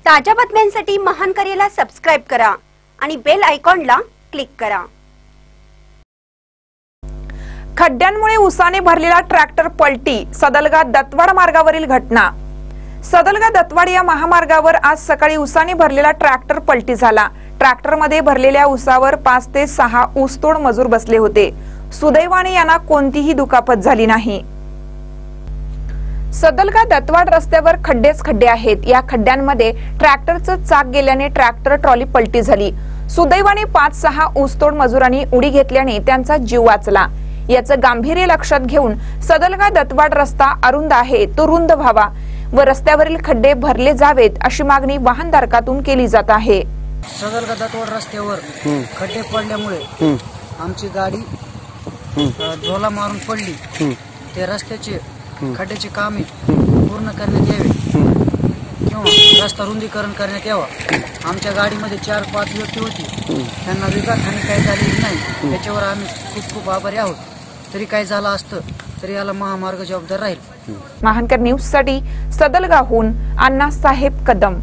ताज्या बातम्यांसाठी महान करेला सबस्क्राइब करा आणि बेल आयकॉनला क्लिक करा। खड्ड्यांमुळे उसाने भरलेला ट्रॅक्टर पलटी, सदलगा दत्तवाड मार्गावरील घटना। सदलगा दत्तवाड या महामार्गावर आज सकाळी उसाने भरलेला ट्रॅक्टर पलटी झाला। ट्रॅक्टरमध्ये भरलेल्या उसावर 5 ते 6 ऊसतोड मजूर बसले होते। सुदैवाने यांना कोणतीही दुखापत झाली नाही। सदलगा दत्तवाड रस्त्यावर खड्डेच खड्डे आहेत। या खड्ड्यांमध्ये ट्रॅक्टरचं चाक गेल्याने ट्रॅक्टर ट्रॉली पलटी झाली। सुदैवाने 5-6 ऊसतोड मजुरांनी उडी घेतल्याने त्यांचा जीव वाचला। याचं गांभीर्य लक्षात घेऊन सदलगा दत्तवाड रस्ता अरुंद आहे तो रुंद व्हावा व रस्त्यावरील खड्डे भरले जावेत अशी मागणी वाहनधारकातून केली जात आहे। सदलगा दत्तवाड रस्त्यावर खड्डे पडल्यामुळे आमची गाडी झोला मारून पडली। ते रस्त्याचे खड्ड्याचे कामे पूर्ण करण्यात यावे किंवा रस्ता रुंदीकरण करण्यात यावा। आमच्या गाडीमध्ये 4-5 व्यक्ती होती, त्यांना विघातहानी काही झालेली नाही। त्याच्यावर आम्ही खूप आभारी आहोत। तरी काय झालं असतं तरी याला महामार्ग जबाबदार राहील। महानकर न्यूज साठी सदलगाहून अण्णासाहेब कदम।